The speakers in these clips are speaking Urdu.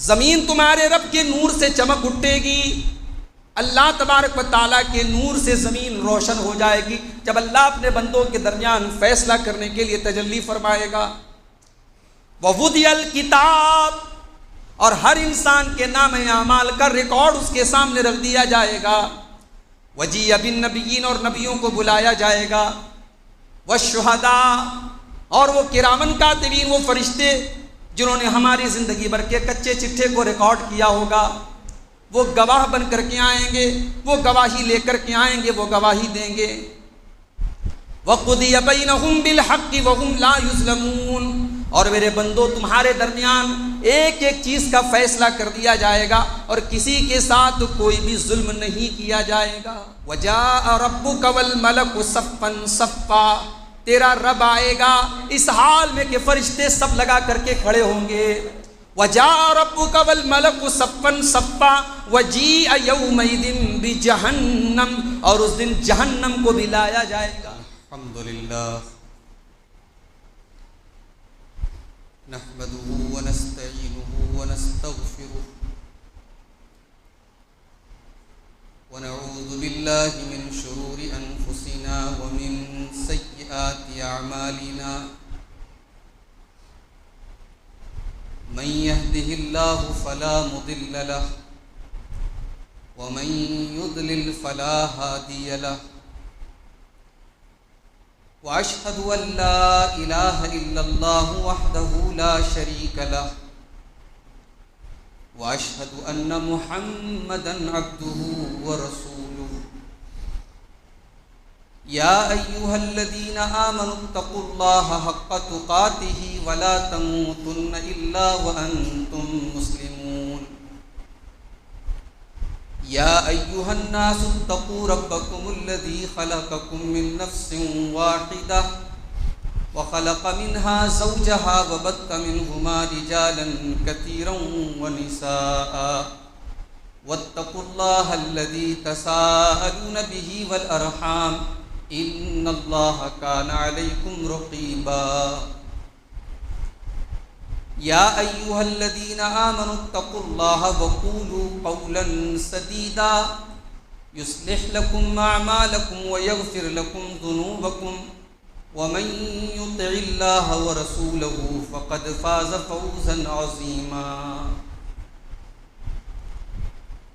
زمین تمہارے رب کے نور سے چمک اٹھے گی، اللہ تبارک و تعالیٰ کے نور سے زمین روشن ہو جائے گی جب اللہ اپنے بندوں کے درمیان فیصلہ کرنے کے لیے تجلی فرمائے گا۔ وَوُضِعَ الْكِتَابُ، اور ہر انسان کے نام اعمال کا ریکارڈ اس کے سامنے رکھ دیا جائے گا۔ وَجِیَّ بِالنَّبِیِّینَ، اور نبیوں کو بلایا جائے گا۔ وَالشُّہَدَاء، اور وہ کرامن کاتبین، وہ فرشتے جنہوں نے ہماری زندگی بھر کے کچے چٹھے کو ریکارڈ کیا ہوگا، وہ گواہ بن کر کے آئیں گے، وہ گواہی لے کر کے آئیں گے، وہ گواہی دیں گے۔ وَقُضِیَ بَیْنَهُم بِالْحَقِّ وَهُمْ لَا يُظْلَمُونَ، اور میرے بندو تمہارے درمیان ایک ایک چیز کا فیصلہ کر دیا جائے گا اور کسی کے ساتھ کوئی بھی ظلم نہیں کیا جائے گا۔ وَجَاءَ رَبُّكَ وَالْمَلَكُ صَفًّا صَفًّا، تیرا رب آئے گا اس حال میں کہ فرشتے سب لگا کر کے کھڑے ہوں گے۔ وَجَاءَ رَبُّكَ وَالْمَلَكُ صَفًّا صَفًّا وَجِيءَ يَوْمَئِذٍ بِجَهَنَّمَ، اور اس دن جہنم کو بھی لایا جائے گا۔ الحمدللہ نحمده ونستعینه ونستغفره ونعوذ بالله من شرور انفسنا ومن سیئات اعمالنا، من يهده الله فلا مضل له ومن يضلل فلا هادي له، واشهد ان لا اله الا الله وحده لا شريك له، واشهد ان محمدا عبده ورسوله، يا ايها الذين امنوا اتقوا الله حق تقاته ولا تموتن الا وانتم مسلمون، يا أيها الناس اتقوا ربكم الذي خلقكم من نفس واحدة وخلق منها زوجها وبث منهما رجالا كثيرا ونساء، واتقوا الله الذي تساءلون به والأرحام إن الله كان عليكم رقيبا، يا أيها الذين آمنوا اتقوا الله وقولوا قولا سديدا يصلح لكم أعمالكم ويغفر لكم ذنوبكم، ومن يطع الله ورسوله فقد فاز فوزا عظيما،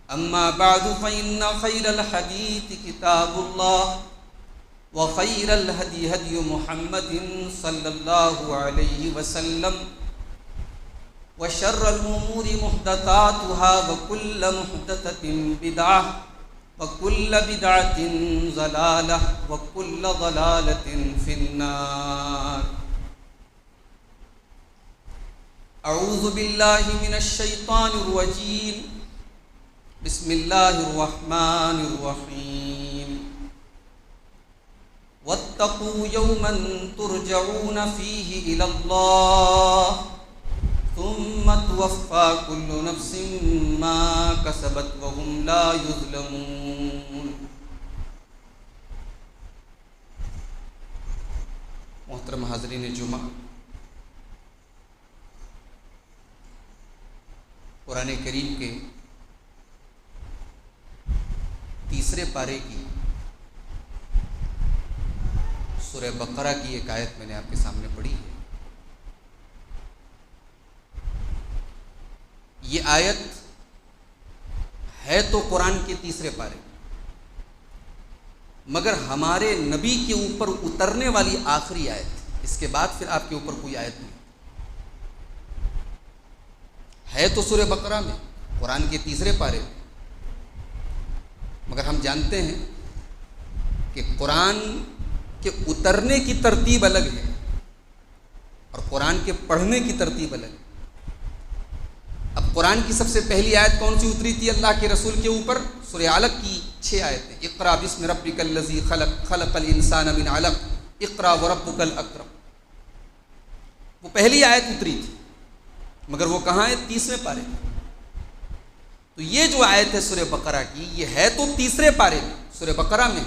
أما بعد فإن خير الحديث كتاب الله، وخير الهدي هدي محمد صلى الله عليه وسلم، وشر الأمور محدثاتها وكل محدثة بدعة وكل بدعة ضلالة وكل ضلالة في النار۔ أعوذ بالله من الشيطان الرجيم، بسم الله الرحمن الرحيم، واتقوا يوما ترجعون فيه إلى الله ثم توفى كل نفس ما كسبت وهم لا يظلمون۔ محترم حاضرین جمعہ، قرآن کریم کے تیسرے پارے کی سورہ بقرہ کی ایک آیت میں نے آپ کے سامنے پڑھی ہے۔ یہ آیت ہے تو قرآن کے تیسرے پارے، مگر ہمارے نبی کے اوپر اترنے والی آخری آیت، اس کے بعد پھر آپ کے اوپر کوئی آیت نہیں ہے۔ تو سورہ بقرہ میں قرآن کے تیسرے پارے، مگر ہم جانتے ہیں کہ قرآن کے اترنے کی ترتیب الگ ہے اور قرآن کے پڑھنے کی ترتیب الگ ہے۔ اب قرآن کی سب سے پہلی آیت کون سی اتری تھی اللہ کے رسول کے اوپر؟ سورہ علق کی 6 آیتیں، اقرأ بسم ربک الذی خلق، خلق الانسان من علق، اقرأ وربک الاکرم، وہ پہلی آیت اتری تھی، مگر وہ کہاں ہے؟ 30ویں پارے۔ تو یہ جو آیت ہے سورہ بقرہ کی، یہ ہے تو تیسرے پارے میں، سورہ بقرہ میں،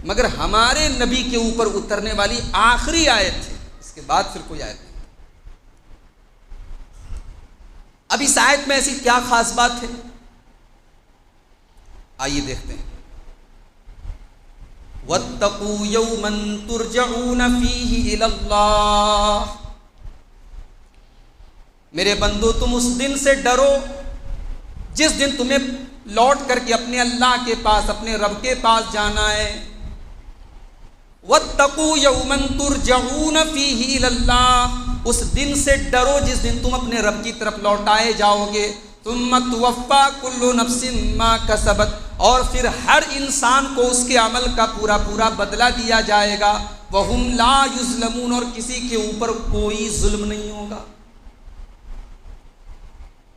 مگر ہمارے نبی کے اوپر اترنے والی آخری آیت ہے، اس کے بعد پھر کوئی آیت نہیں۔ اب اس آیت میں ایسی کیا خاص بات ہے؟ آئیے دیکھتے ہیں. وَاتَّقُوا يَوْمًا تُرْجَعُونَ فِيهِ إِلَى اللَّهِ. میرے بندو تم اس دن سے ڈرو جس دن تمہیں لوٹ کر کے اپنے اللہ کے پاس، اپنے رب کے پاس جانا ہے. وَاتَّقُوا يَوْمًا تُرْجَعُونَ فِيهِ إِلَى اللَّهِ. اس دن سے ڈرو جس دن تم اپنے رب کی طرف لوٹائے جاؤ گے. ثُمَّ تُوَفَّى كُلُّ نَفْسٍ مَا كَسَبَتْ. اور پھر ہر انسان کو اس کے عمل کا پورا پورا بدلہ دیا جائے گا. وَهُمْ لَا يُظْلَمُونَ. اور کسی کے اوپر کوئی ظلم نہیں ہوگا.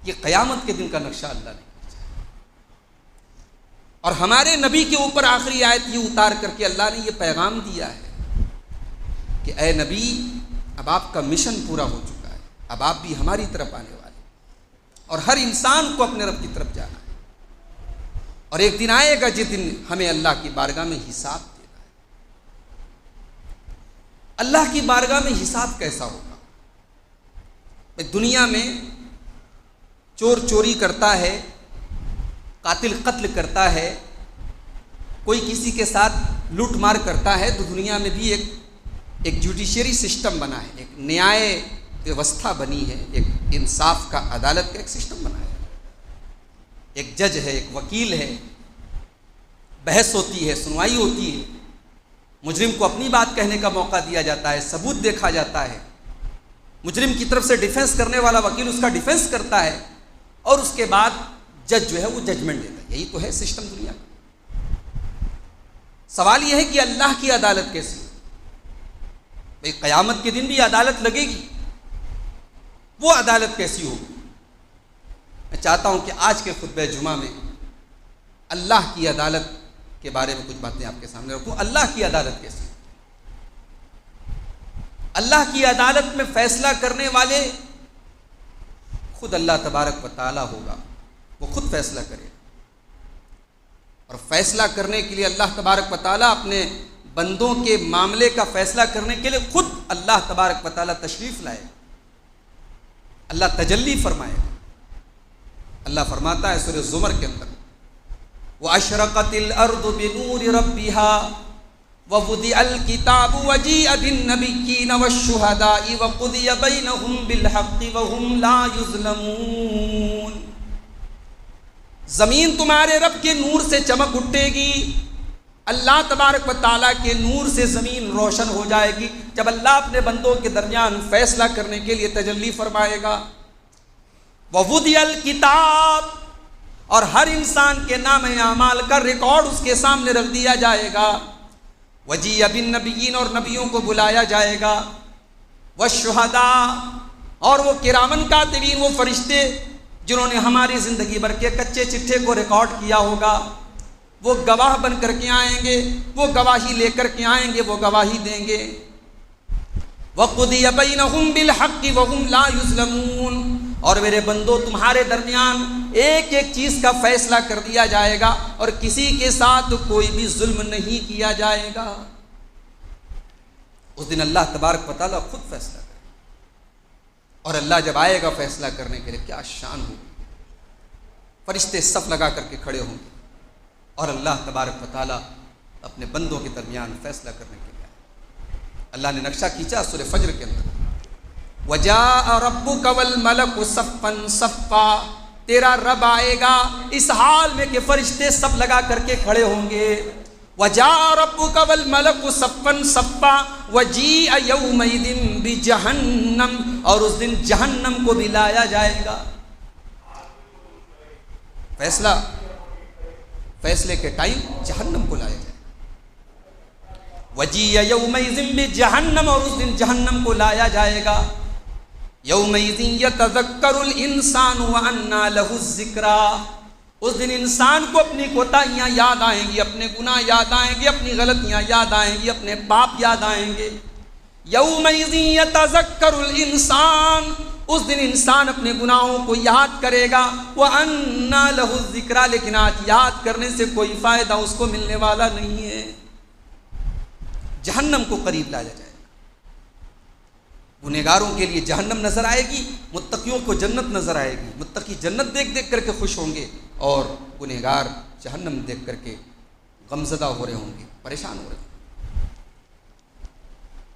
یہ قیامت کے دن کا نقشہ اللہ نے. اور ہمارے نبی کے اوپر آخری آیت یہ اتار کر کے اللہ نے یہ پیغام دیا ہے کہ اے نبی اب آپ کا مشن پورا ہو چکا ہے، اب آپ بھی ہماری طرف آنے والے، اور ہر انسان کو اپنے رب کی طرف جانا ہے. اور ایک دن آئے گا جس دن ہمیں اللہ کی بارگاہ میں حساب دینا ہے. اللہ کی بارگاہ میں حساب کیسا ہوگا؟ دنیا میں چور چوری کرتا ہے، قاتل قتل کرتا ہے، کوئی کسی کے ساتھ لوٹ مار کرتا ہے، تو دنیا میں بھی ایک جوڈیشری سسٹم بنا ہے، ایک نیائے ویوستھا بنی ہے، ایک انصاف کا، عدالت کا ایک سسٹم بنا ہے. ایک جج ہے، ایک وکیل ہے، بحث ہوتی ہے، سنوائی ہوتی ہے، مجرم کو اپنی بات کہنے کا موقع دیا جاتا ہے، ثبوت دیکھا جاتا ہے، مجرم کی طرف سے ڈیفنس کرنے والا وکیل اس کا ڈیفنس کرتا ہے، اور اس کے بعد جج جو ہے وہ ججمنٹ دیتا ہے. یہی تو ہے سسٹم دنیا کا. سوال یہ ہے کہ اللہ کی عدالت کیسی ہو؟ بھئی قیامت کے دن بھی عدالت لگے گی، وہ عدالت کیسی ہوگی؟ میں چاہتا ہوں کہ آج کے خطبہ جمعہ میں اللہ کی عدالت کے بارے میں کچھ باتیں آپ کے سامنے رکھوں. اللہ کی عدالت کیسی؟ اللہ کی عدالت میں فیصلہ کرنے والے خود اللہ تبارک و تعالیٰ ہوگا. وہ خود فیصلہ کرے، اور فیصلہ کرنے کے لیے اللہ تبارک و تعالیٰ اپنے بندوں کے معاملے کا فیصلہ کرنے کے لیے خود اللہ تبارک و تعالیٰ تشریف لائے، اللہ تجلی فرمائے. اللہ فرماتا ہے سورہ زمر کے اندر وَأَشْرَقَتِ الْأَرْضُ بِنُورِ رَبِّهَا وَوُضِعَ الْكِتَابُ وَجِيءَ بِالنَّبِيِّينَ وَالشُّهَدَاءِ وَقُضِيَ بَيْنَهُم بِالْحَقِّ وَهُمْ لَا يُظْلَمُونَ. زمین تمہارے رب کے نور سے چمک اٹھے گی. اللہ تبارک و تعالیٰ کے نور سے زمین روشن ہو جائے گی جب اللہ اپنے بندوں کے درمیان فیصلہ کرنے کے لیے تجلی فرمائے گا. وَوُضِعَ الْكِتَابُ. اور ہر انسان کے نام اعمال کا ریکارڈ اس کے سامنے رکھ دیا جائے گا. وَجِيءَ بِالنَّبِيِّينَ. اور نبیوں کو بلایا جائے گا. وَالشُّهَدَاء. اور وہ کرامن کاتبین، وہ فرشتے جنہوں نے ہماری زندگی بھر کے کچے چٹھے کو ریکارڈ کیا ہوگا، وہ گواہ بن کر کے آئیں گے، وہ گواہی لے کر کے آئیں گے، وہ گواہی دیں گے. وَقُضِيَ بَيْنَهُم بِالْحَقِّ وَهُمْ لَا يُظْلَمُونَ. اور میرے بندو تمہارے درمیان ایک ایک چیز کا فیصلہ کر دیا جائے گا، اور کسی کے ساتھ کوئی بھی ظلم نہیں کیا جائے گا. اس دن اللہ تبارک و تعالیٰ خود فیصلہ کرے. اور اللہ جب آئے گا فیصلہ کرنے کے لیے کیا شان ہوگی. فرشتے صف لگا کر کے کھڑے ہوں گے، اور اللہ تبارک و تعالیٰ اپنے بندوں کے درمیان فیصلہ کرنے کے لیے. اللہ نے نقشہ کھینچا سورہ فجر کے اندر وَجَاءَ رَبُّكَ وَالْمَلَكُ صَفًّا صَفًّا. تیرا رب آئے گا اس حال میں کہ فرشتے صف لگا کر کے کھڑے ہوں گے. وَجَاءَ رَبُّكَ وَالْمَلَكُ صَفًّا صَفًّا وَجِيءَ يَوْمَئِذٍ بِجَهَنَّمَ. اور اس دن جہنم کو بھی لایا جائے گا. فیصلے کے ٹائم جہنم کو لایا جائے گا. وَجِيَ يَوْمَئِذٍ بِجَهَنَّمَ. اور اس دن جہنم کو لایا جائے گا. يَوْمَئِذٍ يَتَذَكَّرُ الْإِنسَانُ وَأَنَّى لَهُ الذِّكْرَى. اس دن انسان کو اپنی کوتاہیاں یاد آئیں گی، اپنے گناہ یاد آئیں گے، اپنی غلطیاں یاد آئیں گی، اپنے پاپ یاد آئیں گے. يَوْمَئِذٍ يَتَذَكَّرُ الْإِنسَانُ. اس دن انسان اپنے گناہوں کو یاد کرے گا. وَأَنَّى لَهُ الذِّكْرَى. لیکن آج یاد کرنے سے کوئی فائدہ اس کو ملنے والا نہیں ہے. جہنم کو قریب لایا جائے گا. گنہگاروں کے لیے جہنم نظر آئے گی، متقیوں کو جنت نظر آئے گی۔ متقی جنت دیکھ دیکھ کر کے خوش ہوں گے اور گنہگار جہنم دیکھ کر کے غمزدہ ہو رہے ہوں گے، پریشان ہو رہے ہوں گے۔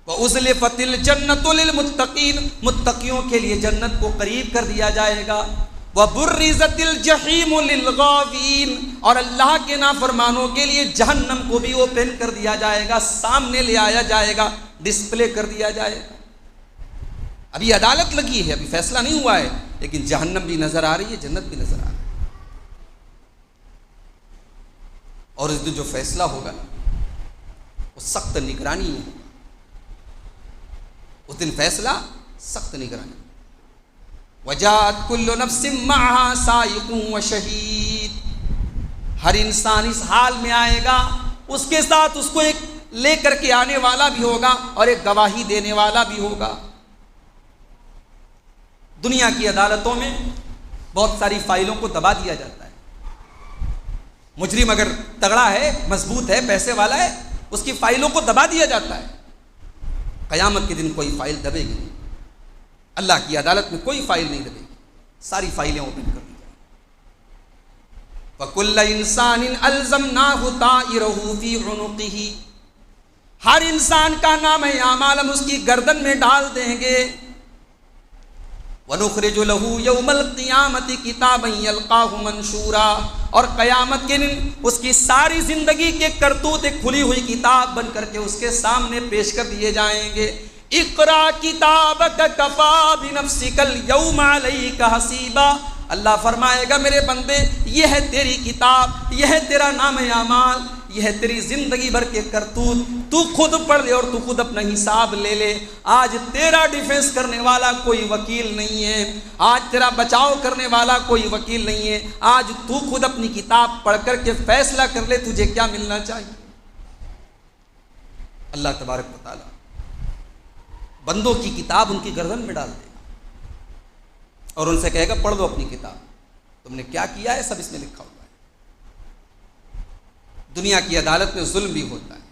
وَأُزْلِفَتِ الْجَنَّةُ لِلْمُتَّقِينَ، متقیوں کے لیے جنت کو قریب کر دیا جائے گا۔ وَبُرِّزَتِ الْجَحِيمُ لِلْغَاوِينَ، اور اللہ کے نافرمانوں کے لیے جہنم کو بھی اوپن کر دیا جائے گا، سامنے لے آیا جائے گا، ڈسپلے کر دیا جائے گا۔ ابھی عدالت لگی ہے، ابھی فیصلہ نہیں ہوا ہے، لیکن جہنم بھی نظر آ رہی ہے، جنت بھی نظر آ رہی ہے۔ اور اس دن جو فیصلہ ہوگا وہ سخت نگرانی ہے، اس دن فیصلہ سخت نگرانی۔ وَجَاءَتْ كُلُّ نَفْسٍ مَّعَهَا سَائِقٌ وَشَهِيدٌ، ہر انسان اس حال میں آئے گا، اس کے ساتھ اس کو ایک لے کر کے آنے والا بھی ہوگا اور ایک گواہی دینے والا بھی ہوگا۔ دنیا کی عدالتوں میں بہت ساری فائلوں کو دبا دیا جاتا ہے۔ مجرم اگر تگڑا ہے، مضبوط ہے، پیسے والا ہے، اس کی فائلوں کو دبا دیا جاتا ہے۔ قیامت کے دن کوئی فائل دبے گی نہیں، اللہ کی عدالت میں کوئی فائل نہیں دبے گی، ساری فائلیں اوپن کر دی جائیں۔ وَكُلَّ إِنسَانٍ أَلْزَمْنَاهُ طَائِرَهُ فِي عُنُقِهِ، ہر انسان کا نام اعمال ہم اس کی گردن میں ڈال دیں گے۔ وَنُخْرِجُ لَهُ يَوْمَ الْقِيَامَةِ كِتَابًا يَلْقَاهُ مَنْشُورًا، اور قیامت کے دن اس کی ساری زندگی کے کرتوت ایک کھلی ہوئی کتاب بن کر کے اس کے سامنے پیش کر دیے جائیں گے۔ اقرا کتابک کفا بنفسک اليوم علیک حسیبا، اللہ فرمائے گا میرے بندے یہ ہے تیری کتاب، یہ ہے تیرا نام اعمال، یہ ہے تیری زندگی بھر کے کرتوت، تو خود پڑھ لے اور تو خود اپنا حساب لے لے۔ آج تیرا ڈیفینس کرنے والا کوئی وکیل نہیں ہے، آج تیرا بچاؤ کرنے والا کوئی وکیل نہیں ہے، آج تو خود اپنی کتاب پڑھ کر کے فیصلہ کر لے تجھے کیا ملنا چاہیے۔ اللہ تبارک و تعالی بندوں کی کتاب ان کی گردن میں ڈال دے گا اور ان سے کہے گا پڑھ دو اپنی کتاب، تم نے کیا کیا ہے سب اس میں لکھا ہوا ہے۔ دنیا کی عدالت میں ظلم بھی ہوتا ہے،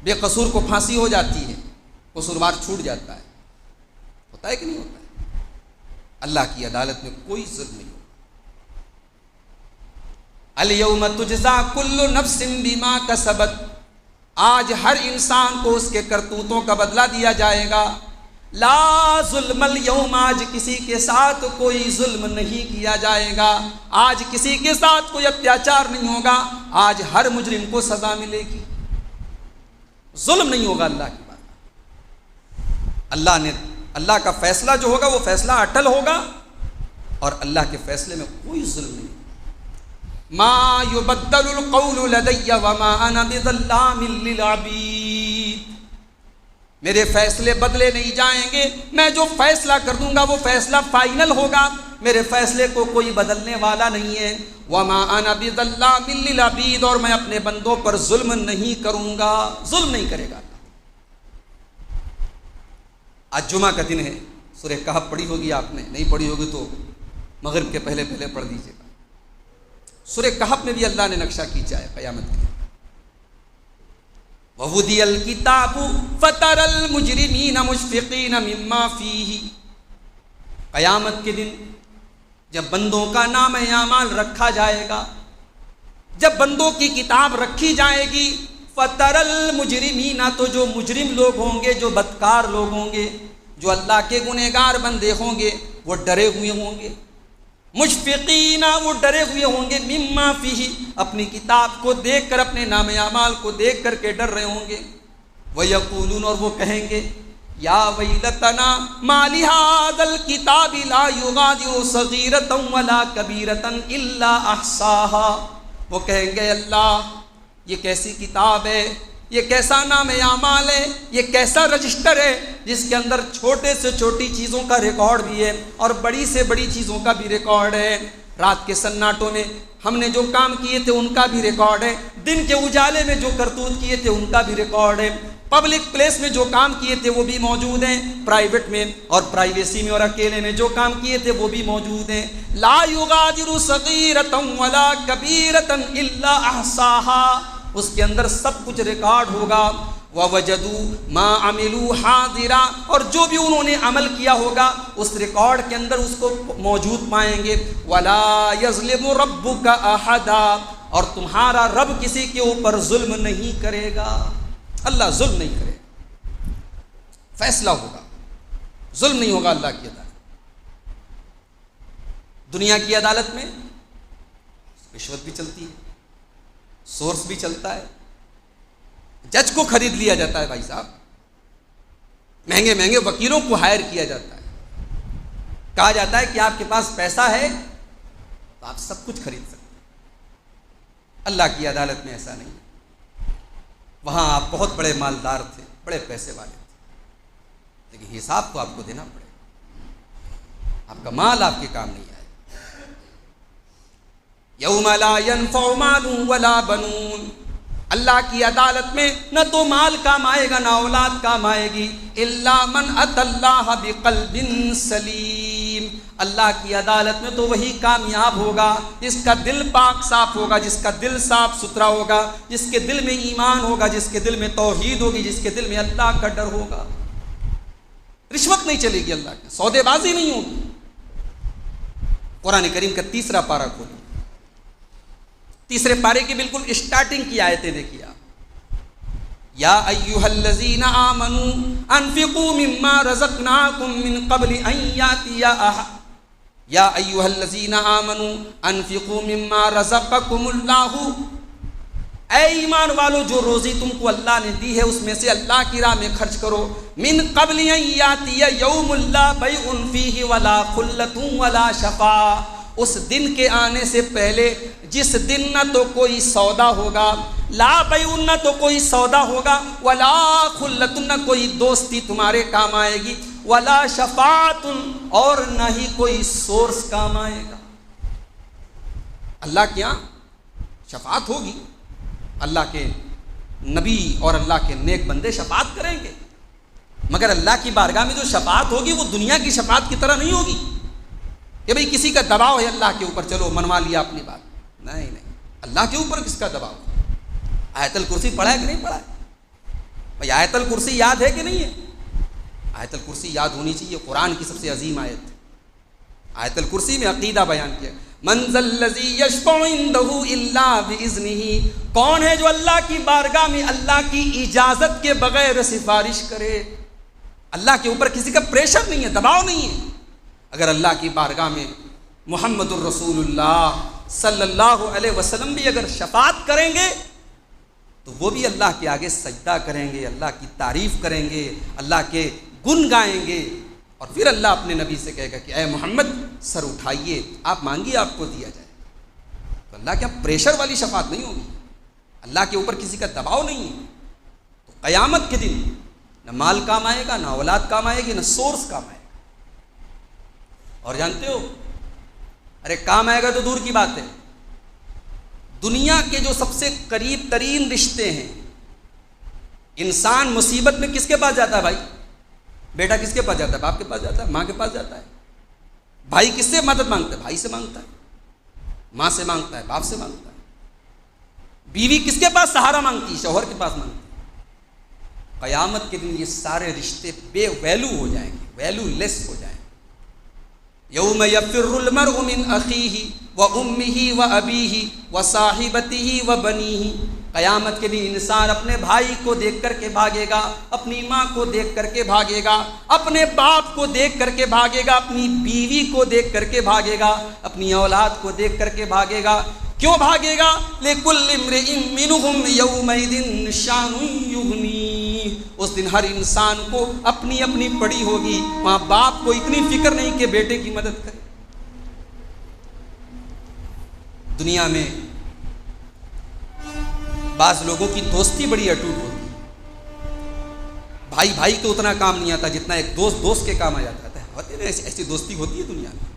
بے قصور کو پھانسی ہو جاتی ہے، قصوروار چھوٹ جاتا ہے، ہوتا ہے کہ نہیں ہوتا ہے؟ اللہ کی عدالت میں کوئی ظلم نہیں ہوتا۔ الیوم تجزا کل نفس بما کسبت، آج ہر انسان کو اس کے کرتوتوں کا بدلہ دیا جائے گا۔ لا ظلم اليوم، آج کسی کے ساتھ کوئی ظلم نہیں کیا جائے گا، آج کسی کے ساتھ کوئی اتیاچار نہیں ہوگا، آج ہر مجرم کو سزا ملے گی، ظلم نہیں ہوگا۔ اللہ کی بات، اللہ کا فیصلہ جو ہوگا وہ فیصلہ اٹل ہوگا اور اللہ کے فیصلے میں کوئی ظلم نہیں ہوگا۔ ما يبدل القول لدي وما انا بظلام للعبید، میرے فیصلے بدلے نہیں جائیں گے، میں جو فیصلہ کر دوں گا وہ فیصلہ فائنل ہوگا، میرے فیصلے کو کوئی بدلنے والا نہیں ہے۔ وما انا بظلام للعبید، اور میں اپنے بندوں پر ظلم نہیں کروں گا، ظلم نہیں کرے گا۔ آج جمعہ کا دن ہے، سورہ کہف پڑھی ہوگی آپ نے، نہیں پڑھی ہوگی تو مغرب کے پہلے پڑھ دیجیے گا۔ سورہ کہف میں بھی اللہ نے نقشہ کھینچا ہے قیامت کے دن۔ وَوُضِعَ الْكِتَابُ فَتَرَى الْمُجْرِمِينَ مُشْفِقِينَ مِمَّا فِيهِ، قیامت کے دن جب بندوں کا نام اعمال رکھا جائے گا، جب بندوں کی کتاب رکھی جائے گی، فَتَرَى الْمُجْرِمِينَ، تو جو مجرم لوگ ہوں گے، جو بدکار لوگ ہوں گے، جو اللہ کے گنہگار بندے ہوں گے، وہ ڈرے ہوئے ہوں گے۔ مشفقین، وہ ڈرے ہوئے ہوں گے، مما فیہ، اپنی کتاب کو دیکھ کر، اپنے نام اعمال کو دیکھ کر کے ڈر رہے ہوں گے۔ وَيَقُولُونَ، اور وہ کہیں گے، یا ویلتنا ما لِهَذَا الْكِتَابِ لَا يُغَادِرُ صَغِيرَةً وَلَا كَبِيرَةً إِلَّا أَحْصَاهَا، وہ کہیں گے اللہ یہ کیسی کتاب ہے، یہ کیسا نام اعمال ہے، یہ کیسا رجسٹر ہے جس کے اندر چھوٹے سے چھوٹی چیزوں کا ریکارڈ بھی ہے اور بڑی سے بڑی چیزوں کا بھی ریکارڈ ہے۔ رات کے سناٹوں میں ہم نے جو کام کیے تھے ان کا بھی ریکارڈ ہے، دن کے اجالے میں جو کرتوت کیے تھے ان کا بھی ریکارڈ ہے، پبلک پلیس میں جو کام کیے تھے وہ بھی موجود ہیں، پرائیویٹ میں اور پرائیویسی میں اور اکیلے میں جو کام کیے تھے وہ بھی موجود ہیں۔ لا یغادر صغیرۃ ولا کبیرۃ الا احصاها، اس کے اندر سب کچھ ریکارڈ ہوگا۔ وَوَجَدُوا مَا عَمِلُوا حَاضِرًا، اور جو بھی انہوں نے عمل کیا ہوگا اس ریکارڈ کے اندر اس کو موجود پائیں گے. وَلَا يَظْلِمُ رَبُّكَ أَحَدًا، اور تمہارا رب کسی کے اوپر ظلم نہیں کرے گا. اللہ ظلم نہیں کرے گا، فیصلہ ہوگا، ظلم نہیں ہوگا اللہ کی عدالت. دنیا کی عدالت میں رشوت بھی چلتی ہے، سورس بھی چلتا ہے، جج کو خرید لیا جاتا ہے بھائی صاحب، مہنگے مہنگے وکیلوں کو ہائر کیا جاتا ہے. کہا جاتا ہے کہ آپ کے پاس پیسہ ہے تو آپ سب کچھ خرید سکتے ہیں. اللہ کی عدالت میں ایسا نہیں. وہاں آپ بہت بڑے مالدار تھے، بڑے پیسے والے تھے، لیکن حساب تو آپ کو دینا پڑے گا. آپ کا مال آپ کے کام نہیں آئے. یوم لا ينفع مال ولا بنون، اللہ کی عدالت میں نہ تو مال کام آئے گا نہ اولاد کام آئے گی. الا من اتى اللہ بقلب سلیم، اللہ کی عدالت میں تو وہی کامیاب ہوگا جس کا دل پاک صاف ہوگا، جس کا دل صاف ستھرا ہوگا، جس کے دل میں ایمان ہوگا، جس کے دل میں توحید ہوگی، جس کے دل میں اللہ کا ڈر ہوگا. رشوت نہیں چلے گی، اللہ کی سودے بازی نہیں ہوگی. قرآن کریم کا 3 پارہ کھولیں، 3 پارے کی بالکل اسٹارٹنگ کی آیتیں دیکھیے آپ. یا ایھا الذین آمنوا انفقوا مما رزقناکم من قبل ان یاتی یا ایھا الذین آمنوا انفقوا مما رزقکم اللہ، اے ایمان والو جو روزی تم کو اللہ نے دی ہے اس میں سے اللہ کی راہ میں خرچ کرو. من قبل ان یاتی یوم لا بیع فیہ ولا خلۃ ولا شفاع، اس دن کے آنے سے پہلے جس دن نہ تو کوئی سودا ہوگا، لا بیع نہ تو کوئی سودا ہوگا، ولا خلۃ نہ کوئی دوستی تمہارے کام آئے گی، ولا شفاعت اور نہ ہی کوئی سورس کام آئے گا. اللہ کے یہاں شفاعت ہوگی، اللہ کے نبی اور اللہ کے نیک بندے شفاعت کریں گے، مگر اللہ کی بارگاہ میں جو شفاعت ہوگی وہ دنیا کی شفاعت کی طرح نہیں ہوگی کہ بھئی کسی کا دباؤ ہے اللہ کے اوپر، چلو منوا لیا اپنی بات. نہیں نہیں، اللہ کے اوپر کس کا دباؤ؟ آیت الکرسی پڑھا ہے کہ نہیں پڑھا ہے؟ بھئی آیت الکرسی یاد ہے کہ نہیں ہے؟ آیت الکرسی یاد ہونی چاہیے، قرآن کی سب سے عظیم آیت ہے. آیت الکرسی میں عقیدہ بیان کیا، من ذا الذی یشفع عنده الا باذنہ، کون ہے جو اللہ کی بارگاہ میں اللہ کی اجازت کے بغیر سفارش کرے. اللہ کے اوپر کسی کا پریشر نہیں ہے، دباؤ نہیں ہے. اگر اللہ کی بارگاہ میں محمد الرسول اللہ صلی اللہ علیہ وسلم بھی اگر شفاعت کریں گے تو وہ بھی اللہ کے آگے سجدہ کریں گے، اللہ کی تعریف کریں گے، اللہ کے گن گائیں گے، اور پھر اللہ اپنے نبی سے کہے گا کہ اے محمد سر اٹھائیے، آپ مانگیے آپ کو دیا جائے. تو اللہ کیا پریشر والی شفاعت نہیں ہوگی، اللہ کے اوپر کسی کا دباؤ نہیں ہے. تو قیامت کے دن نہ مال کام آئے گا، نہ اولاد کام آئے گی، نہ سورس کام آئے گا. اور جانتے ہو، ارے کام آئے گا تو دور کی بات ہے، دنیا کے جو سب سے قریب ترین رشتے ہیں، انسان مصیبت میں کس کے پاس جاتا ہے بھائی؟ بیٹا کس کے پاس جاتا ہے؟ باپ کے پاس جاتا ہے، ماں کے پاس جاتا ہے. بھائی کس سے مدد مانگتا ہے؟ بھائی سے مانگتا ہے، ماں سے مانگتا ہے، باپ سے مانگتا ہے. بیوی کس کے پاس سہارا مانگتی ہے؟ شوہر کے پاس مانگتی ہے. قیامت کے دن یہ سارے رشتے بے ویلو ہو جائیں گے، ویلو لیس ہو جائیں گے. یوم یفر المرء من اخیہ وامہ وابیہ وصاحبتہ وبنیہ، قیامت کے دن انسان اپنے بھائی کو دیکھ کر کے بھاگے گا، اپنی ماں کو دیکھ کر کے بھاگے گا، اپنے باپ کو دیکھ کر کے بھاگے گا، اپنی بیوی کو دیکھ کر کے بھاگے گا، اپنی اولاد کو دیکھ کر کے بھاگے گا. کیوں بھاگے گا؟ لِكُلِّ امْرِئٍ مِّنْهُمْ يَوْمَئِذٍ شَأْنٌ يُغْنِيهِ، اس دن ہر انسان کو اپنی اپنی پڑی ہوگی. وہاں باپ کو اتنی فکر نہیں کہ بیٹے کی مدد کرے. دنیا میں بعض لوگوں کی دوستی بڑی اٹوٹ ہوتی ہے، بھائی بھائی کو اتنا کام نہیں آتا جتنا ایک دوست دوست کے کام آ جاتا ہے. ہوتی ہے نا ایسی دوستی ہوتی ہے دنیا میں،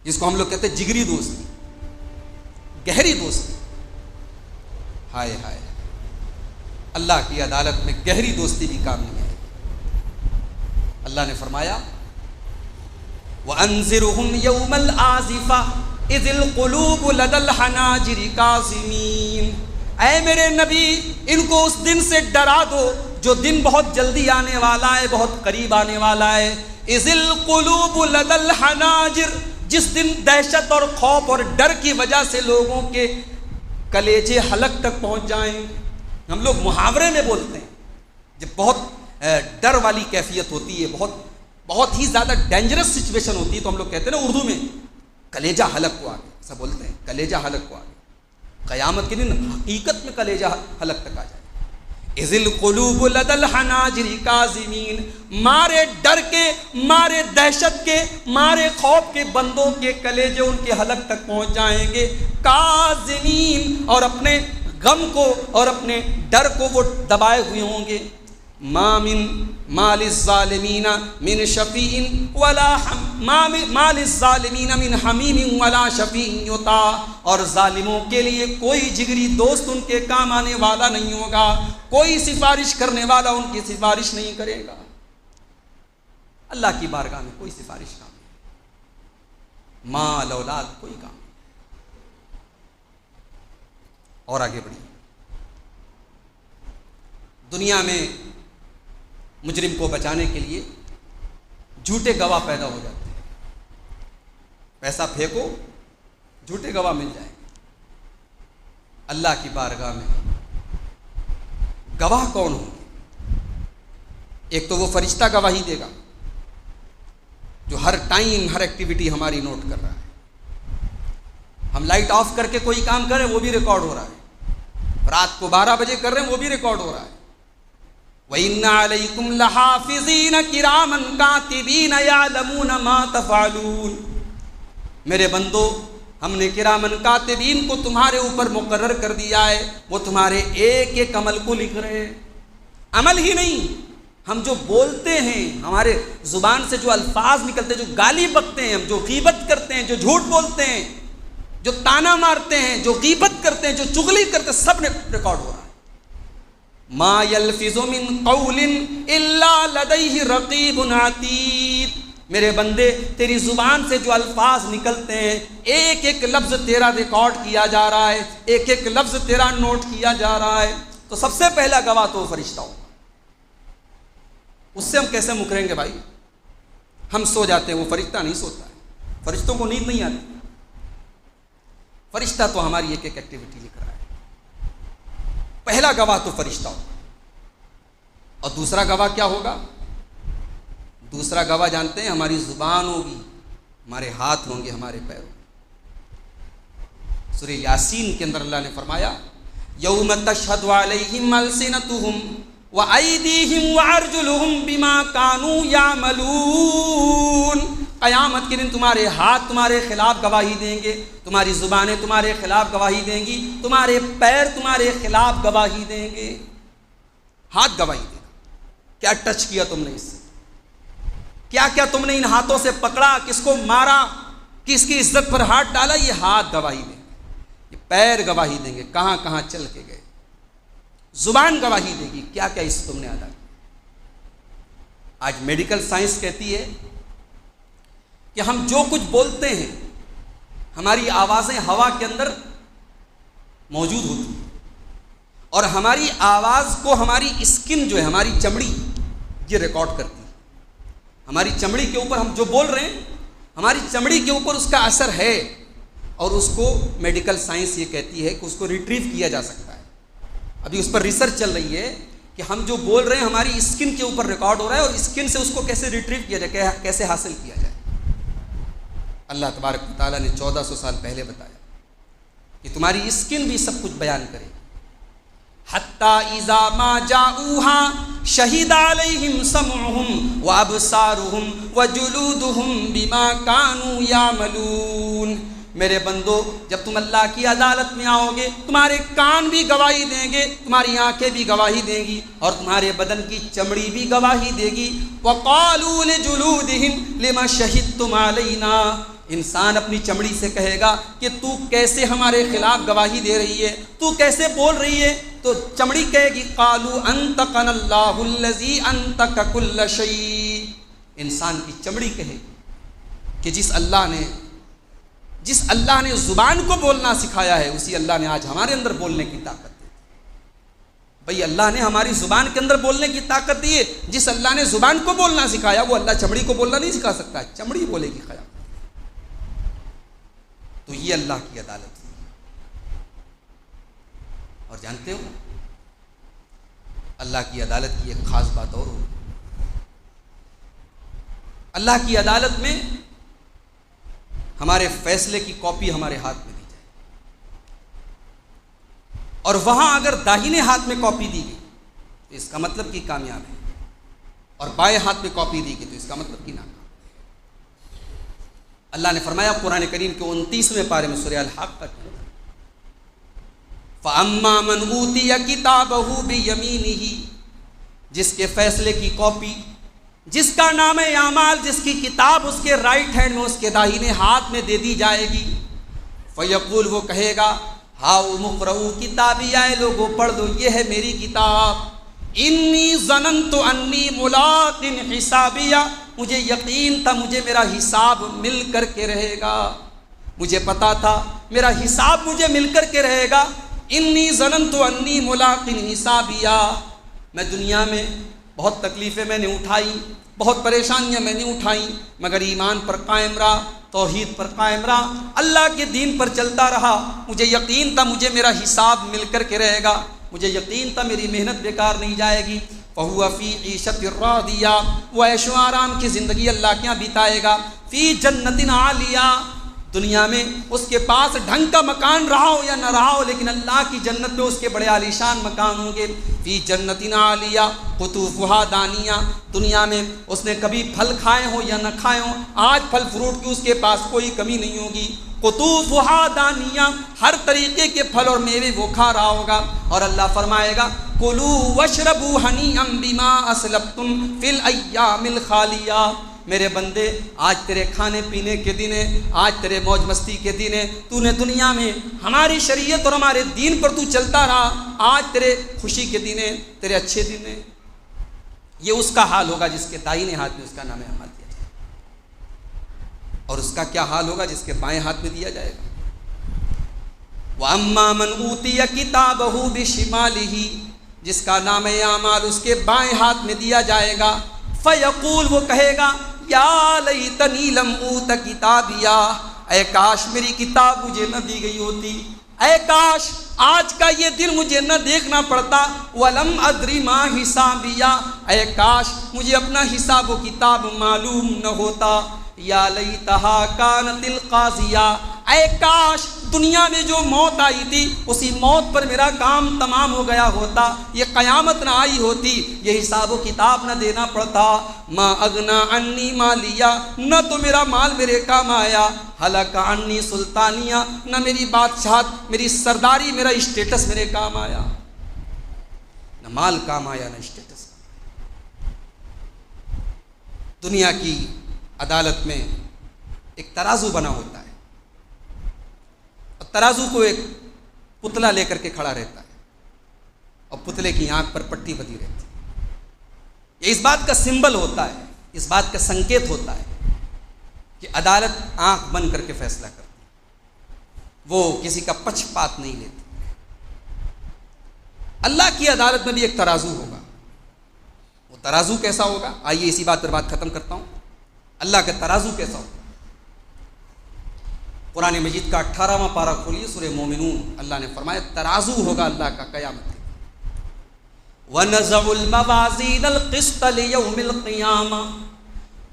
جس کو ہم لوگ کہتے ہیں جگری دوستی، گہری دوستی. ہائے ہائے، اللہ کی عدالت میں گہری دوستی بھی کام نہیں آئے. اللہ نے فرمایا وَأَنذِرْهُمْ يَوْمَ الْآزِفَةِ إِذِ الْقُلُوبُ لَدَى الْحَنَاجِرِ كَاظِمِينَ، اے میرے نبی ان کو اس دن سے ڈرا دو جو دن بہت جلدی آنے والا ہے، بہت قریب آنے والا ہے۔ اذ القلوب لدى الحناجر، جس دن دہشت اور خوف اور ڈر کی وجہ سے لوگوں کے کلیجے حلق تک پہنچ جائیں۔ ہم لوگ محاورے میں بولتے ہیں جب بہت ڈر والی کیفیت ہوتی ہے، بہت ہی زیادہ ڈینجرس سچویشن ہوتی ہے، تو ہم لوگ کہتے ہیں نا اردو میں کلیجہ حلق کو آ گیا، ایسا بولتے ہیں کلیجہ حلق کو آ گیا۔ قیامت کے دن حقیقت میں کلیجہ حلق تک آ جائے۔ اذ القلوب لدى الحناجر کاظمین، مارے ڈر کے، مارے دہشت کے، مارے خوف کے بندوں کے کلیجے ان کے حلق تک پہنچ جائیں گے۔ کاظمین، اور اپنے غم کو اور اپنے ڈر کو وہ دبائے ہوئے ہوں گے۔ ما للظالمین من شفیع ولا ما للظالمین من حمیم ولا شفیع یطاع، اور ظالموں کے لیے کوئی جگری دوست ان کے کام آنے والا نہیں ہوگا، کوئی سفارش کرنے والا ان کی سفارش نہیں کرے گا۔ اللہ کی بارگاہ میں کوئی سفارش کام نہیں، مال اولاد کوئی کام نہیں۔ اور آگے بڑھیے۔ دنیا میں مجرم کو بچانے کے لیے جھوٹے گواہ پیدا ہو جاتے ہیں، پیسہ پھینکو جھوٹے گواہ مل جائیں گے۔ اللہ کی بارگاہ میں گواہ کون ہوں گے؟ ایک تو وہ فرشتہ گواہی دے گا جو ہر ٹائم ہر ایکٹیویٹی ہماری نوٹ کر رہا ہے۔ ہم لائٹ آف کر کے کوئی کام کریں وہ بھی ریکارڈ ہو رہا ہے، رات کو 12 بجے کر رہے ہیں وہ بھی ریکارڈ ہو رہا ہے۔ وَإِنَّ عَلَيْكُمْ لَحَافِظِينَ كِرَامًا كَاتِبِينَ يَعْلَمُونَ مَا تَفْعَلُونَ، میرے بندو ہم نے کرامن کاتبین کو تمہارے اوپر مقرر کر دیا ہے، وہ تمہارے ایک ایک عمل کو لکھ رہے ہیں۔ عمل ہی نہیں، ہم جو بولتے ہیں، ہمارے زبان سے جو الفاظ نکلتے ہیں، جو گالی بکتے ہیں، ہم جو غیبت کرتے ہیں، جو جھوٹ بولتے ہیں، جو تانا مارتے ہیں، جو غیبت کرتے ہیں، جو چغلی کرتے ہیں، سب نے ریکارڈ ہو رہا ہے۔ ما یلفظ من قول الا لدیہ رقیب عتید، میرے بندے تیری زبان سے جو الفاظ نکلتے ہیں ایک ایک لفظ تیرا ریکارڈ کیا جا رہا ہے، ایک ایک لفظ تیرا نوٹ کیا جا رہا ہے۔ تو سب سے پہلا گواہ تو وہ فرشتہ ہوگا، اس سے ہم کیسے مکریں گے بھائی؟ ہم سو جاتے ہیں، وہ فرشتہ نہیں سوتا ہے، فرشتوں کو نیند نہیں آتی۔ فرشتہ تو ہماری ایک ایک ایکٹیویٹی لکھ رہا ہے۔ پہلا گواہ تو فرشتہ ہوگا، اور دوسرا گواہ کیا ہوگا؟ دوسرا گواہ جانتے ہیں؟ ہماری زبان ہوگی، ہمارے ہاتھ ہوں گے، ہمارے پیر ہوں گے۔ سورہ یاسین کے اندر اللہ نے فرمایا یوم تشہد علیہم السنتہم وایدیہم وارجلہم بما کانوا یعملون، قیامت کے دن تمہارے ہاتھ تمہارے خلاف گواہی دیں گے، تمہاری زبانیں تمہارے خلاف گواہی دیں گی، تمہارے پیر تمہارے خلاف گواہی دیں گے۔ ہاتھ گواہی دے گا، کیا ٹچ کیا تم نے اس سے، کیا کیا تم نے ان ہاتھوں سے پکڑا، کس کو مارا، کس کی عزت پر ہاتھ ڈالا، یہ ہاتھ گواہی دیں گے، یہ پیر گواہی دیں گے کہاں کہاں چل کے گئے، زبان گواہی دے گی کیا کیا اس تم نے ادا کیا۔ آج میڈیکل سائنس کہتی ہے کہ ہم جو کچھ بولتے ہیں ہماری آوازیں ہوا کے اندر موجود ہوتی ہیں، اور ہماری آواز کو ہماری اسکن جو ہے، ہماری چمڑی، یہ ریکارڈ کرتی ہے۔ ہماری چمڑی کے اوپر ہم جو بول رہے ہیں، ہماری چمڑی کے اوپر اس کا اثر ہے، اور اس کو میڈیکل سائنس یہ کہتی ہے کہ اس کو ریٹریو کیا جا سکتا ہے۔ ابھی اس پر ریسرچ چل رہی ہے کہ ہم جو بول رہے ہیں ہماری اسکن کے اوپر ریکارڈ ہو رہا ہے، اور اسکن سے اس کو کیسے ریٹریو کیا جائے، کیسے حاصل کیا جائے۔ اللہ تبارک و تعالیٰ نے 1400 سال پہلے بتایا کہ تمہاری اسکن بھی سب کچھ بیان کرے۔ حتی اذا ما جاؤہا شہید علیہم سمعہم وابصارہم وجلودہم بما کانوا یعملون، میرے بندو جب تم اللہ کی عدالت میں آؤ گے تمہارے کان بھی گواہی دیں گے، تمہاری آنکھیں بھی گواہی دیں گی، اور تمہارے بدن کی چمڑی بھی گواہی دے گی۔ وَقَالُوا لِجُلُودِهِمْ لِمَ شَهِدتُّمْ عَلَيْنَا، انسان اپنی چمڑی سے کہے گا کہ تو کیسے ہمارے خلاف گواہی دے رہی ہے، تو کیسے بول رہی ہے؟ تو چمڑی کہے گی قَالُوا أَنْطَقَنَا اللَّهُ الَّذِي أَنْطَقَ كُلَّ شَيْءٍ، انسان کی چمڑی کہے گی کہ جس اللہ نے زبان کو بولنا سکھایا ہے، اسی اللہ نے آج ہمارے اندر بولنے کی طاقت ہے۔ بھئی اللہ نے ہماری زبان کے اندر بولنے کی طاقت دی ہے. جس اللہ نے زبان کو بولنا سکھایا وہ اللہ چمڑی کو بولنا نہیں سکھا سکتا. چمڑی بولے گی خیال. تو یہ اللہ کی عدالت ہے. اور جانتے ہو اللہ کی عدالت کی ایک خاص بات اور ہو. اللہ کی عدالت میں ہمارے فیصلے کی کاپی ہمارے ہاتھ میں دی جائے, اور وہاں اگر داہنے ہاتھ میں کاپی دی گئی تو اس کا مطلب کہ کامیاب ہے, اور بائیں ہاتھ میں کاپی دی گئی تو اس کا مطلب کہ ناکام. اللہ نے فرمایا قرآن کریم کے 29ویں پارے میں سورہ الحق کا فَأَمَّا مَنْ أُوتِيَ كِتَابَهُ بِيَمِينِهِ, جس کے فیصلے کی کاپی, جس کا نام اعمال, جس کی کتاب اس کے رائٹ ہینڈ میں, اس کے داہنے ہاتھ میں دے دی جائے گی. فَيَقُولُ, وہ کہے گا ہاؤم اقرؤوا کتابیہ, لوگوں پڑھ دو, یہ ہے میری کتاب. انی ظننت انی ملاق حسابیہ, مجھے یقین تھا مجھے میرا حساب مل کر کے رہے گا. مجھے پتا تھا میرا حساب مجھے مل کر کے رہے گا. انی ظننت انی ملاق حسابیہ. میں دنیا میں بہت تکلیفیں میں نے اٹھائی, بہت پریشانیاں میں نے اٹھائیں, مگر ایمان پر قائم رہا, توحید پر قائم رہا, اللہ کے دین پر چلتا رہا. مجھے یقین تھا مجھے میرا حساب مل کر کے رہے گا. مجھے یقین تھا میری محنت بیکار نہیں جائے گی. فَهُوَ فِي عِيشَةٍ رَاضِيَةٍ, وہ عیش و آرام کی زندگی اللہ کے یہاں بتائے گا. فِي جَنَّةٍ عَالِيَةٍ, دنیا میں اس کے پاس ڈھنگ کا مکان رہا ہو یا نہ رہا ہو, لیکن اللہ کی جنت میں اس کے بڑے عالیشان مکان ہوں گے. فی جنت عالیہ قطوفہا دانیہ, دنیا میں اس نے کبھی پھل کھائے ہوں یا نہ کھائے ہوں, آج پھل فروٹ کی اس کے پاس کوئی کمی نہیں ہوگی. قطوفہا دانیہ, ہر طریقے کے پھل اور میوے وہ کھا رہا ہوگا. اور اللہ فرمائے گا کلوا واشربوا ہنیئا بما اسلفتم فی الایام الخالیہ. میرے بندے, آج تیرے کھانے پینے کے دن ہے, آج تیرے موج مستی کے دن ہے. تو نے دنیا میں ہماری شریعت اور ہمارے دین پر تو چلتا رہا, آج تیرے خوشی کے دن ہے, تیرے اچھے دن ہے. یہ اس کا حال ہوگا جس کے دائیں ہاتھ میں اس کا نام اعمال دیا جائے, اور اس کا کیا حال ہوگا جس کے بائیں ہاتھ میں دیا جائے گا. وَأَمَّا مَنْ أُوتِيَ كِتَابَهُ بِشِمَالِهِ, جس کا نام اعمال اس کے بائیں ہاتھ میں دیا جائے گا. فَيَقُولُ, وہ کہے گا یا لیتنی لم اوت کتابیہ, اے کاش میری کتاب مجھے نہ دی گئی ہوتی, اے کاش آج کا یہ دن مجھے نہ دیکھنا پڑتا. ولم ادری ما حسابیہ, اے کاش مجھے اپنا حساب و کتاب معلوم نہ ہوتا. یا لیتہا کانت القاضیہ, اے کاش دنیا میں جو موت آئی تھی اسی موت پر میرا کام تمام ہو گیا ہوتا, یہ قیامت نہ آئی ہوتی, یہ حساب و کتاب نہ دینا پڑتا. ما اغنا عنی مالیہ, نہ تو میرا مال میرے کام آیا. ہلک عنی سلطانیہ, نہ میری بادشاہت, میری سرداری, میرا اسٹیٹس میرے کام آیا. نہ مال کام آیا نہ اسٹیٹس. دنیا کی عدالت میں ایک ترازو بنا ہوتا ہے, اور ترازو کو ایک پتلا لے کر کے کھڑا رہتا ہے, اور پتلے کی آنکھ پر پٹی بندھی رہتی ہے. یہ اس بات کا سمبل ہوتا ہے, اس بات کا سنکیت ہوتا ہے کہ عدالت آنکھ بند کر کے فیصلہ کرتی ہے, وہ کسی کا پچھپات نہیں لیتی. اللہ کی عدالت میں بھی ایک ترازو ہوگا. وہ ترازو کیسا ہوگا, آئیے اسی بات پر بات ختم کرتا ہوں. اللہ کا ترازو کیسا ہوگا. قرآن مجید کا 18واں پارہ کھولیے, سورہ مومنون. اللہ نے فرمایا ترازو ہوگا اللہ کا قیامت کے. وَنَزَعُ الْمَوَازِينَ الْقِسْطَ لِيَوْمِ الْقِيَامَةِ,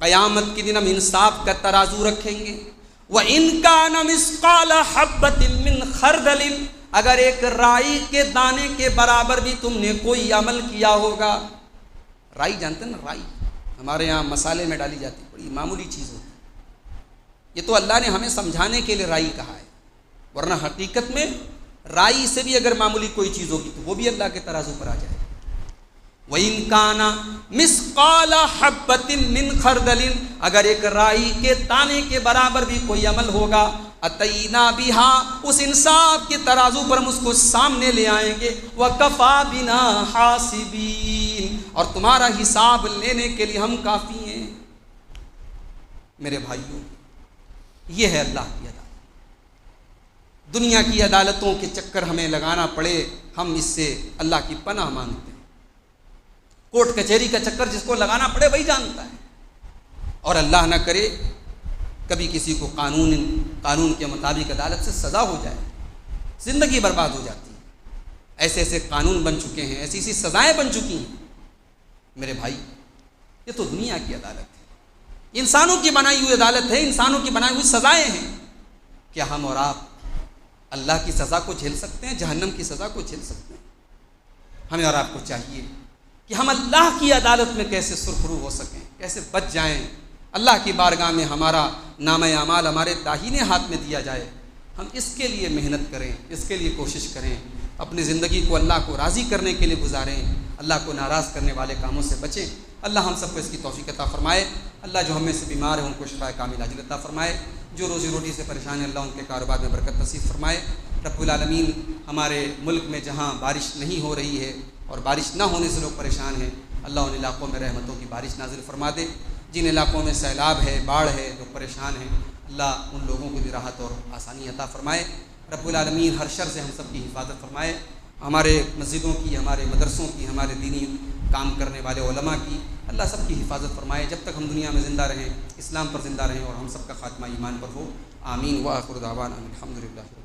قیامت کے دن ہم انصاف کا ترازو رکھیں گے. وَإِنْ كَانَ مِثْقَالَ حَبَّةٍ مِّنْ خَرْدَلٍ, اگر ایک رائی کے دانے کے برابر بھی تم نے کوئی عمل کیا ہوگا. رائی جانتے ہیں نا, رائی ہمارے یہاں مسالے میں ڈالی جاتی, بڑی معمولی چیز ہوتی ہے. یہ تو اللہ نے ہمیں سمجھانے کے لیے رائی کہا ہے, ورنہ حقیقت میں رائی سے بھی اگر معمولی کوئی چیز ہوگی تو وہ بھی اللہ کے ترازو پر آ جائے. وَإِنْ كَانَ مِثْقَالَ حَبَّةٍ مِّنْ خَرْدَلٍ, اگر ایک رائی کے دانے کے برابر بھی کوئی عمل ہوگا. أَتَيْنَا بِهَا, اس انصاف کے ترازو پر ہم اس کو سامنے لے آئیں گے. وَكَفَى بِنَا حَاسِبِينَ, اور تمہارا حساب لینے کے لیے ہم کافی ہیں. میرے بھائیوں, یہ ہے اللہ کی عدالت. دنیا کی عدالتوں کے چکر ہمیں لگانا پڑے ہم اس سے اللہ کی پناہ مانگتے ہیں۔ کورٹ کچہری کا چکر جس کو لگانا پڑے وہی جانتا ہے، اور اللہ نہ کرے کبھی کسی کو قانون کے مطابق عدالت سے سزا ہو جائے، زندگی برباد ہو جاتی ہے۔ ایسے ایسے قانون بن چکے ہیں، ایسی ایسی سزائیں بن چکی ہیں۔ میرے بھائی، یہ تو دنیا کی عدالت ہے، انسانوں کی بنائی ہوئی عدالت ہے، انسانوں کی بنائی ہوئی سزائیں ہیں۔ کیا ہم اور آپ اللہ کی سزا کو جھیل سکتے ہیں؟ جہنم کی سزا کو جھیل سکتے ہیں؟ ہمیں اور آپ کو چاہیے کہ ہم اللہ کی عدالت میں کیسے سرخرو ہو سکیں، کیسے بچ جائیں، اللہ کی بارگاہ میں ہمارا نامہ اعمال ہمارے داہنے ہاتھ میں دیا جائے۔ ہم اس کے لیے محنت کریں، اس کے لیے کوشش کریں، اپنی زندگی کو اللہ کو راضی کرنے کے لیے گزاریں، اللہ کو ناراض کرنے والے کاموں سے بچیں۔ اللہ ہم سب کو اس کی توفیق عطا فرمائے۔ اللہ جو ہم میں سے بیمار ہیں ان کو شفا کامل عاجل عطا فرمائے، جو روزی روٹی سے پریشان ہیں اللہ ان کے کاروبار میں برکت نصیب فرمائے۔ رب العالمین ہمارے ملک میں جہاں بارش نہیں ہو رہی ہے اور بارش نہ ہونے سے لوگ پریشان ہیں، اللہ ان علاقوں میں رحمتوں کی بارش نازل فرما دے۔ جن علاقوں میں سیلاب ہے، باڑھ ہے، لوگ پریشان ہیں، اللہ ان لوگوں کو بھی راحت اور آسانی عطا فرمائے۔ رب العالمین ہر شر سے ہم سب کی حفاظت فرمائے، ہمارے مسجدوں کی، ہمارے مدرسوں کی، ہمارے دینی کام کرنے والے علماء کی اللہ سب کی حفاظت فرمائے۔ جب تک ہم دنیا میں زندہ رہیں، اسلام پر زندہ رہیں اور ہم سب کا خاتمہ ایمان پر ہو۔ آمین۔ وآخر دعوانا الحمدللہ۔